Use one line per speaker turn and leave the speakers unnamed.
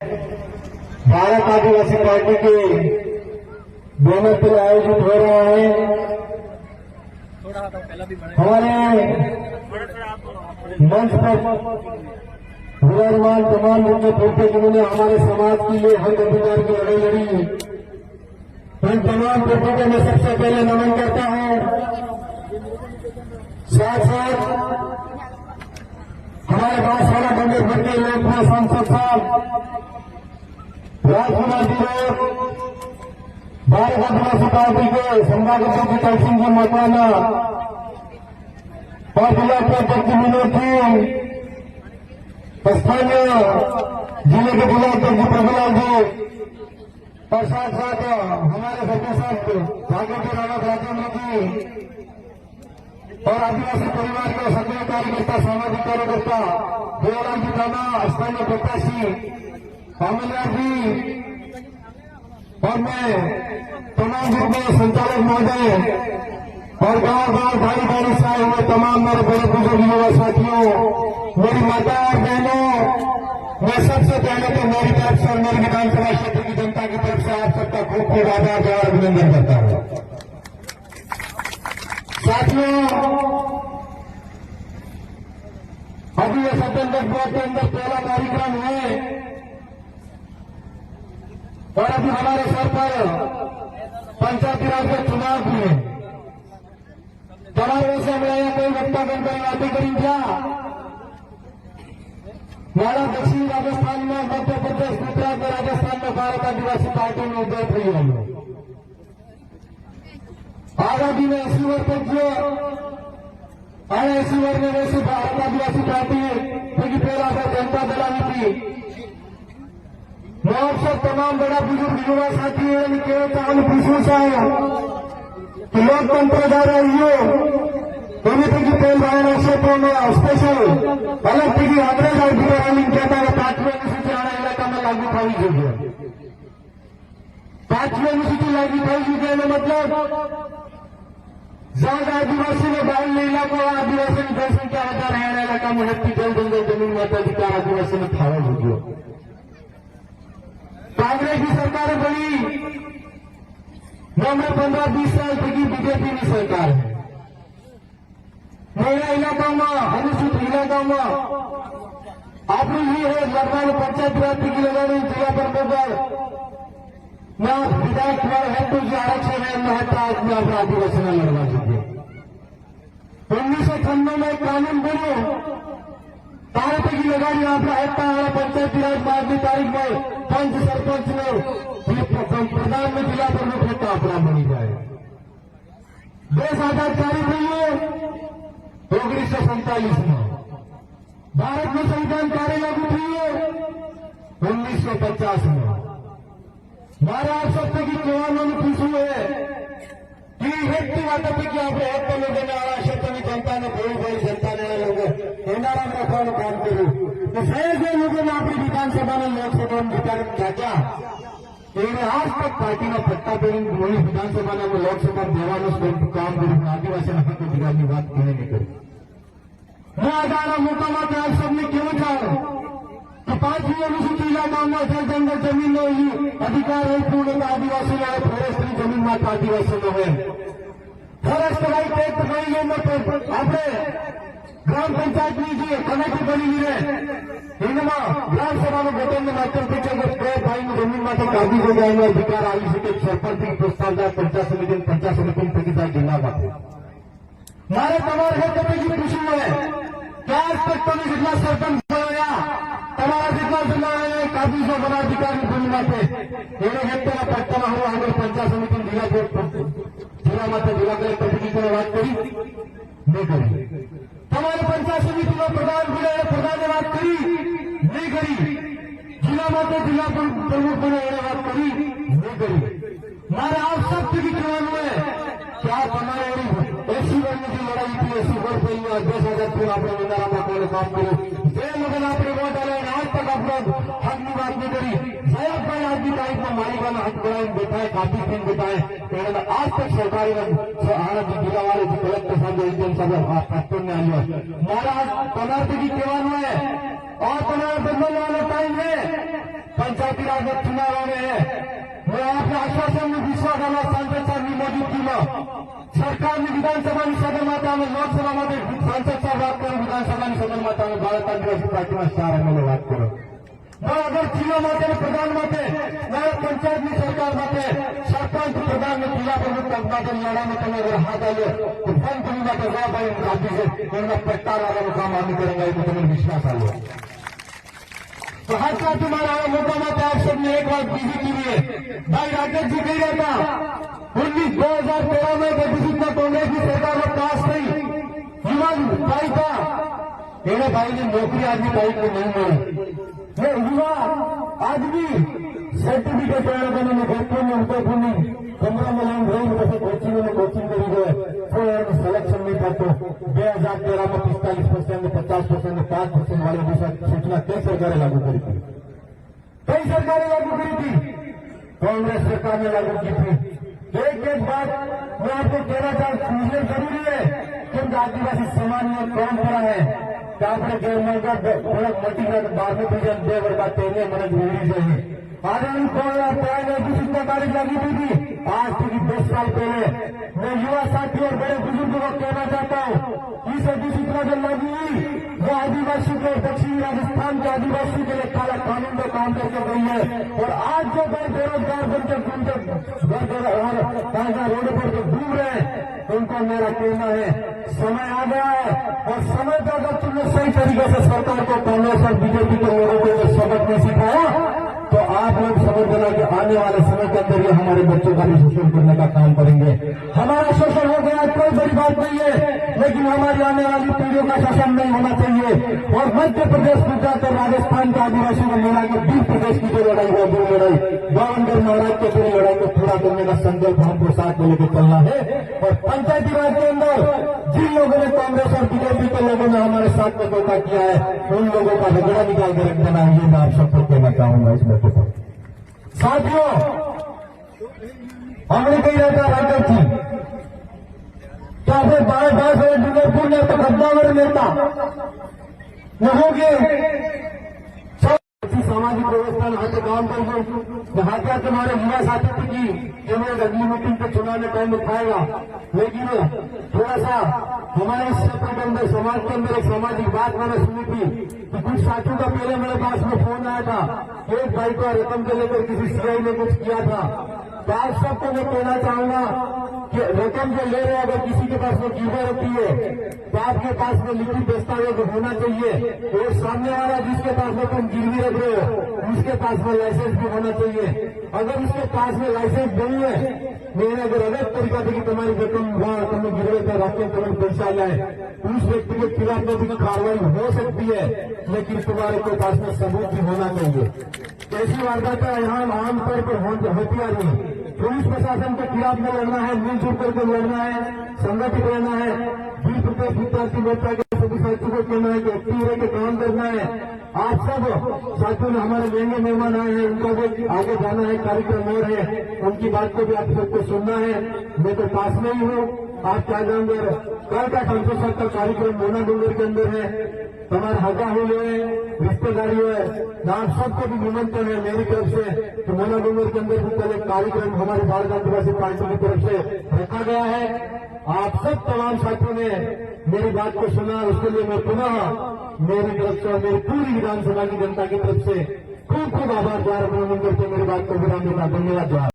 भारत आदिवासी party के banner पर आयोजित हो रहा है। हमारे मंच पर विराजमान तमाम मुख्य पुरुषों जिन्होंने हमारे समाज के लिए हक अधिकार की लड़ाई लड़ी, उन तमाम पुरुषों को मैं सबसे पहले नमन करता हूं। साथ साथ हमारे बांसवाड़ा बंदेपुर के लोकप्रिय सांसद साहब राजकुमार जी लोग, भारत आदिवासी पार्टी के संवाददाता की कौशिक जी मकवाना और जिला अध्यक्ष विनोद जी, स्थानीय जिले के जिला अध्यक्ष प्रभुलाल जी और साथ साथ हमारे सभी साथ भागवती रावत राजेंद्र जी और आदिवासी परिवार के सक्रिय कार्यकर्ता, सामाजिक कार्यकर्ता देवराम जी राणा, स्थानीय प्रत्याशी अमलिया जी और मैं तमाम ग्रुप में संचालक महोदय और गांव भाई बहनों से आए हुए तमाम मेरे बड़े बुजुर्ग युवा साथियों, मेरी माता और बहनों, मैं सबसे पहले तो मेरी तरफ से और मेरी विधानसभा क्षेत्र की जनता की तरफ से आप सबका खूब खूब आभार और अभिनंदन करता हूं। साथियों, अभी ये सत्येंद्र ब्लॉक के अंदर पहला कार्यक्रम है और अभी हमारे सर पर पंचायती राज के चुनाव भी है। તમારે સાંભળાયા કોઈ વક્તા કરી વાતો કરી ગયા મારા દક્ષિણ રાજસ્થાનમાં, મધ્ય પ્રદેશ, ગુજરાત और राजस्थान में भारत आदिवासी पार्टी में उदय થઈ રહ્યો आजादी में 80 वर्ष तक जो आया 80 वर्ष में वैसे भारत आदिवासी पार्टी क्योंकि पहला था जनता दल आई थी। मैं आपसे तमाम बड़ा बुजुर्ग युवा साथी केवल चाहूँ पूछूं कि लोकतंत्र जा रही हो तुम्हें पेल भाई क्षेत्रों में स्पेशल अलग थी अंग्रेज और बिहारी कहता है 5वीं अनुसूची आना इलाका में लागू थी जगह 5वीं अनुसूची लागू थी जगह मतलब ज्यादा आदिवासी ने 52 इलाकों आदिवासी ने 10,000 रहने इलाका में हत्ती जल जंगल जमीन मताधिकार आदिवासी ने था हो कांग्रेस की सरकार बनी में 15-20 साल तक बीजेपी की सरकार है। मेरा इलाका में अनुसूचित इलाका में आपने ये है लगभग पंचायत राज की लगाने जिला पर बदल मैं विधायक है तो जो आरक्षण है महत्ता में अपना आदिवासी में लड़वा चुके 1996 में कानून बनो भारत की लगानी आपका हत्या है पंचायती राज 5 तारीख में पंच सरपंच में प्रधान में जिला प्रमुख है अपना बनी जाए। देश आजाद तारीख हुई है 1947 में, भारत में संविधान कार्य लागू हुई है 1950 में। मारा आप सबसे की जवानों ने पूछू है कि व्यक्ति वाटपैकी आपले हक्क लोकांना आळा क्षेत्राने जनताने भाई जनता ने लोग येणारा रखवानं काम करू तो सगळ्या लोकांना आपली विधानसभा में लोकसभा में विचार क्या इन्हें आज तक पार्टी में पट्टा पेरिंग वही विधानसभा में लोकसभा देवानो काम करूँ आदिवासी हक अधिकार की बात कहने नहीं करी। मैं आज मुकाम आप सबने क्यों चाहो कि 5वीं अनुसूची इलाका में जल जंगल जमीन अधिकार है पूर्ण आदिवासी फॉरेस्ट की जमीन मात्र आदिवासी है फॉरेस्ट राइट एक्ट बनी आपने ग्राम पंचायत लीजिए कमेटी बनी है इनमें ग्राम सभा में गठन में मात्र पीछे भाई जमीन मात्र काबू हो जाएंगे अधिकार આવી શકે સરપંચ પ્રસ્તાવદાર પંચાયત સમિતિ प्रतिनिधि जिला बात मारे તમારે હક પૈકી પૂછવું है क्या आज तक તમે जितना सरपंच बनाया તમારા जितना जिला काबू से बना अधिकारी भूमि माते એને વ્યક્તિના પટ્ટામાં હું આગળ પંચાયત સમિતિ जिला मात्र जिला कलेक्टर की बात करी नहीं करी તમારી પંચાયત સમિતિમાં પ્રધાન પ્રધાને વાત કરી नहीं करी जिला मात्र जिला प्रमुख बने बात करी नहीं करी मारे आप सब की जवान है क्या हमारे ऐसी बनने की लड़ाई थी ऐसी बढ़ गई और 10,000 फिर आपने मंदारा में काम करो जे लोगों आपने वोट डाले आज तक आप लोग हक की बात नहीं करी जयब भाई आज की तारीख में मारी वाला हक बनाए बैठाए काफी दिन बैठाए आज तक सरकारी आनंद जिला वाले कलेक्टर साहब इंडियन सब फैक्टर में आई महाराज पदार्थ की जवान है और तुम्हारा बदलने वाला टाइम है पंचायती राज चुनाव आ रहे हैं। मैं आपने आश्वासन में विश्वास आला सांसद साहेबની મોજૂદગીમાં સરકારની વિધાનસભાની સદનમાં અમે લોકસભા માટે સાંસદ સાહેબ વાત કરો, વિધાનસભાની સદનમાં તમે ભારત આદિવાસી પાર્ટીમાં સ્ટાર એમએલએ વાત કરો। અગર જિલ્લા માટે પ્રધાન માટે પંચાયતની સરકાર માટે સરપંચ પ્રધાન જિલ્લા પ્રમુખ પદ માટે લડામાં તમે અગર હાથ આવ્યો તો ફોન કરી માટે જવાબદારી આપી છે એમના પટ્ટા લાવવાનું કામ અમે કરેંगे तो તમને વિશ્વાસ આવ્યો। तो हर साथ तुम्हारा मौका मत आप सबने एक बात बीजी की है। भाई राकेश जी कह रहा था 2013 में डिफिसिट में कांग्रेस की सरकार में पास नहीं युवा भाई था मेरे भाई ने नौकरी आज भी भाई को नहीं मिली। ये युवा आज भी सर्टिफिकेट मैंने देखते में उनको भूमि 15 मिलियन रोज कोचिंग करी गए तो सिलेक्शन नहीं था। तो 2013 में 45% 50% 5% वाले सूचना कई सरकारें लागू करी थी, कई सरकारें लागू करी थी, कांग्रेस सरकार ने लागू की थी। एक बात मैं आपको कहना चाहूँ जरूरी है कि आदिवासी समाज में काम करा है कि आपने गवर्नमेंट मटी बाद में भजन 2 वर्ग तेने मन जरूरी चाहिए। आज दूसरी तारीख लगी हुई थी आज से 10 साल पहले। मैं युवा साथी और बड़े बुजुर्गों को कहना चाहता हूँ इस अधिसूचना जो लागू हुई वो आदिवासी के दक्षिणी राजस्थान के आदिवासी के लिए काला कानून में काम करके गई है। और आज जो बेरोजगार बनकर घूमते रोड पर जो घूम रहे हैं उनको मेरा कहना है समय आ गया है और समय पर अगर तुमने सही तरीके से सरकार को कांग्रेस और बीजेपी के लोगों को जो सबक नहीं सिखाया तो आप लोग समझ लेना कि आने वाले समय के अंदर ये हमारे बच्चों का भी शोषण करने का काम करेंगे। हमारा शोषण हो गया कोई बड़ी बात नहीं है, लेकिन हमारी आने वाली पीढ़ियों का शोषण नहीं होना चाहिए। और मध्य प्रदेश गुजरात और राजस्थान के आदिवासियों को मिला के 20 प्रदेश की जो लड़ाई है वो लड़ाई गवर्नर महाराज के पूरी लड़ाई को पूरा करने का संकल्प हमको साथ में लेकर चलना है। और पंचायती राज के अंदर जिन लोगों ने कांग्रेस और बीजेपी के लोगों ने हमारे साथ में धोखा किया है उन लोगों का झगड़ा निकाल के रख देना है, ये मैं आप सबको कहना चाहूंगा इस मौके पर। साथियों हमने कही रहता राकेश जी तो आपने 12 डूंगरपुर ने तो गद्दावर नेता न होंगे सामाजिक व्यवस्था हाथ काम कर हाथ तुम्हारे युवा साथी की केवल अगली मीटिंग पे चुनाव में टाइम उठाएगा। लेकिन थोड़ा सा हमारे इस क्षेत्र के अंदर समाज के अंदर एक सामाजिक बात मैंने सुनी थी कि कुछ साथियों का पहले मेरे पास में फोन आया था एक भाई को रकम के लेकर किसी सीआई ने कुछ किया था। तो आप सबको मैं कहना चाहूंगा कि रकम जो ले रहे हैं अगर किसी के पास में गिरवी रखी है तो आपके पास में लिखित दस्तावेज होना चाहिए और सामने वाला जिसके पास में तुम गिरवी रख रहे हो उसके पास में लाइसेंस भी होना चाहिए। अगर उसके पास में लाइसेंस नहीं है मैंने अगर अलग तरीका से कि तुम्हारी रकम वहां तुम्हें गिरवे पर रख के तुम्हें पैसा लाए उस व्यक्ति के खिलाफ में भी कार्रवाई हो सकती है, लेकिन तुम्हारे के पास में सबूत भी होना चाहिए। ऐसी वारदातें यहाँ आमतौर पर होती आ रही है। पुलिस प्रशासन के खिलाफ में लड़ना है, मिलजुल करके लड़ना है, संगठित रहना है। 20 प्रदेश विद्यार्थी मोर्चा के सभी साथियों को कहना है कि एक्टिव रह के काम करना है। आप सब साथियों ने हमारे महंगे मेहमान आए हैं उनको भी आगे जाना है, कार्यक्रम और है उनकी बात को भी आप सबको सुनना है। मैं तो पास में ही हूँ, आप क्या जाएंगे कल का 507 का कार्यक्रम मोना डूंगर के अंदर है, हमारे हगा हुए रिश्तेदारी है, आप सबको भी निमंत्रण है मेरी तरफ से। तो मोना डूंगर के अंदर भी कल एक कार्यक्रम हमारी भारत आदिवासी पार्टी की तरफ से रखा गया है। आप सब तमाम साथियों ने मेरी बात को सुना, उसके लिए मैं पुनः मेरी तरफ से और मेरी पूरी विधानसभा की जनता की तरफ से खूब खूब आभार द्वारा अभिनंदन करते मेरी बात को विराम देता। धन्यवाद।